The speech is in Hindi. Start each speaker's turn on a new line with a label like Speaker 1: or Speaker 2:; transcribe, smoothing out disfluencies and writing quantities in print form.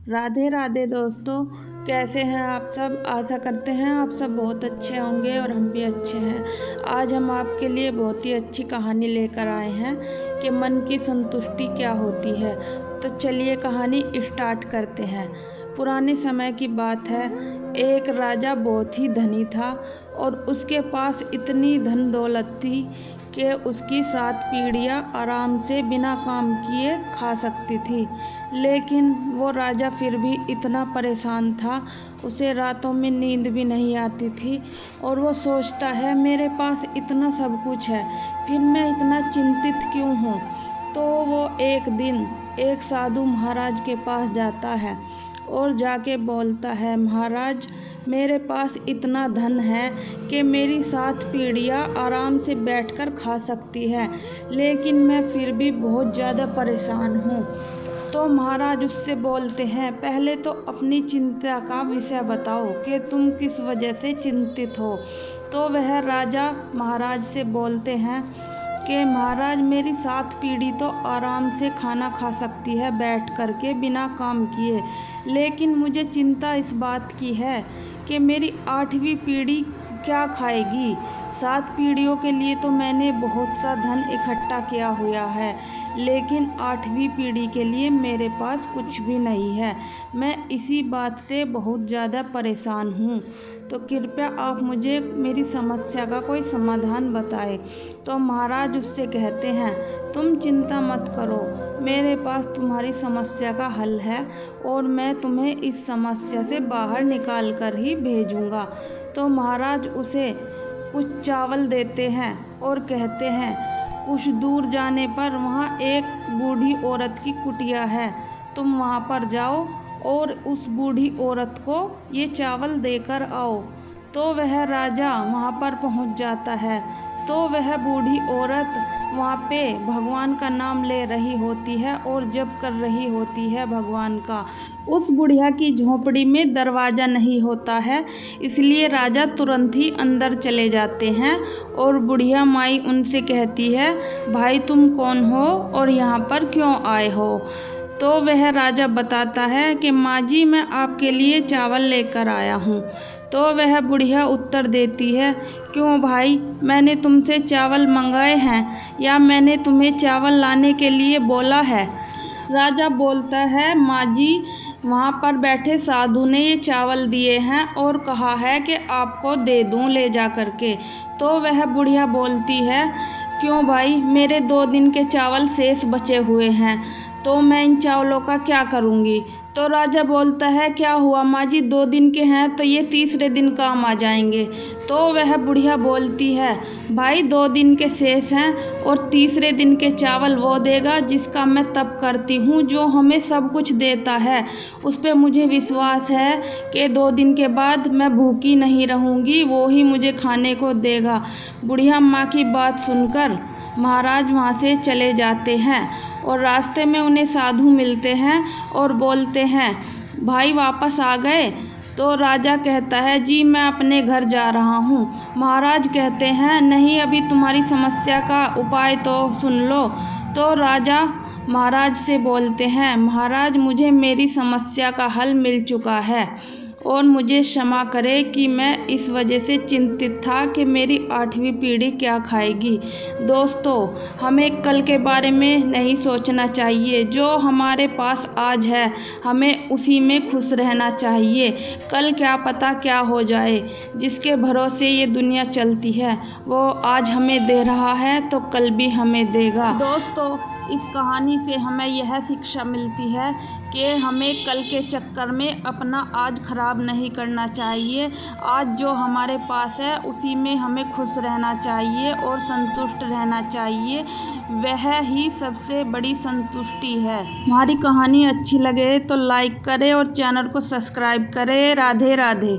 Speaker 1: राधे राधे दोस्तों, कैसे हैं आप सब। आशा करते हैं आप सब बहुत अच्छे होंगे और हम भी अच्छे हैं। आज हम आपके लिए बहुत ही अच्छी कहानी लेकर आए हैं कि मन की संतुष्टि क्या होती है। तो चलिए कहानी स्टार्ट करते हैं। पुराने समय की बात है। एक राजा बहुत ही धनी था और उसके पास इतनी धन दौलत थी कि उसकी 7 पीढ़ियाँ आराम से बिना काम किए खा सकती थी। लेकिन वो राजा फिर भी इतना परेशान था, उसे रातों में नींद भी नहीं आती थी और वो सोचता है मेरे पास इतना सब कुछ है, फिर मैं इतना चिंतित क्यों हूँ। तो वो एक दिन एक साधु महाराज के पास जाता है और जाके बोलता है, महाराज मेरे पास इतना धन है कि मेरी 7 पीढ़ियाँ आराम से बैठकर खा सकती है, लेकिन मैं फिर भी बहुत ज़्यादा परेशान हूँ। तो महाराज उससे बोलते हैं, पहले तो अपनी चिंता का विषय बताओ कि तुम किस वजह से चिंतित हो। तो वह राजा महाराज से बोलते हैं कि महाराज मेरी 7 पीढ़ी तो आराम से खाना खा सकती है बैठ कर के बिना काम किए, लेकिन मुझे चिंता इस बात की है कि मेरी 8वीं पीढ़ी क्या खाएगी। 7 पीढ़ियों के लिए तो मैंने बहुत सा धन इकट्ठा किया हुआ है, लेकिन 8वीं पीढ़ी के लिए मेरे पास कुछ भी नहीं है। मैं इसी बात से बहुत ज़्यादा परेशान हूँ, तो कृपया आप मुझे मेरी समस्या का कोई समाधान बताएं। तो महाराज उससे कहते हैं, तुम चिंता मत करो, मेरे पास तुम्हारी समस्या का हल है और मैं तुम्हें इस समस्या से बाहर निकाल कर ही भेजूँगा। तो महाराज उसे कुछ चावल देते हैं और कहते हैं, कुछ दूर जाने पर वहाँ एक बूढ़ी औरत की कुटिया है, तुम वहाँ पर जाओ और उस बूढ़ी औरत को ये चावल देकर आओ। तो वह राजा वहाँ पर पहुँच जाता है। तो वह बूढ़ी औरत वहाँ पे भगवान का नाम ले रही होती है और जप कर रही होती है भगवान का। उस बुढ़िया की झोंपड़ी में दरवाज़ा नहीं होता है, इसलिए राजा तुरंत ही अंदर चले जाते हैं और बुढ़िया माई उनसे कहती है, भाई तुम कौन हो और यहाँ पर क्यों आए हो। तो वह राजा बताता है कि माँ जी मैं आपके लिए चावल लेकर आया हूँ। तो वह बुढ़िया उत्तर देती है, क्यों भाई, मैंने तुमसे चावल मंगाए हैं या मैंने तुम्हें चावल लाने के लिए बोला है। राजा बोलता है, माँ जी वहाँ पर बैठे साधु ने ये चावल दिए हैं और कहा है कि आपको दे दूँ ले जा कर के। तो वह बुढ़िया बोलती है, क्यों भाई, मेरे 2 दिन के चावल शेष बचे हुए हैं, तो मैं इन चावलों का क्या करूँगी। तो राजा बोलता है, क्या हुआ माँ जी, 2 दिन के हैं तो ये तीसरे दिन काम आ जाएंगे। तो वह बुढ़िया बोलती है, भाई 2 दिन के शेष हैं और तीसरे दिन के चावल वो देगा जिसका मैं तप करती हूँ, जो हमें सब कुछ देता है। उस पर मुझे विश्वास है कि 2 दिन के बाद मैं भूखी नहीं रहूँगी, वो ही मुझे खाने को देगा। बुढ़िया माँ की बात सुनकर महाराज वहाँ से चले जाते हैं और रास्ते में उन्हें साधु मिलते हैं और बोलते हैं, भाई वापस आ गए। तो राजा कहता है, जी मैं अपने घर जा रहा हूँ। महाराज कहते हैं, नहीं अभी तुम्हारी समस्या का उपाय तो सुन लो। तो राजा महाराज से बोलते हैं, महाराज मुझे मेरी समस्या का हल मिल चुका है और मुझे क्षमा करें कि मैं इस वजह से चिंतित था कि मेरी 8वीं पीढ़ी क्या खाएगी। दोस्तों, हमें कल के बारे में नहीं सोचना चाहिए, जो हमारे पास आज है हमें उसी में खुश रहना चाहिए। कल क्या पता क्या हो जाए। जिसके भरोसे ये दुनिया चलती है वो आज हमें दे रहा है तो कल भी हमें देगा। दोस्तों, इस कहानी से हमें यह शिक्षा मिलती है कि हमें कल के चक्कर में अपना आज ख़राब नहीं करना चाहिए। आज जो हमारे पास है उसी में हमें खुश रहना चाहिए और संतुष्ट रहना चाहिए, वह ही सबसे बड़ी संतुष्टि है। हमारी कहानी अच्छी लगे तो लाइक करें और चैनल को सब्सक्राइब करें। राधे राधे।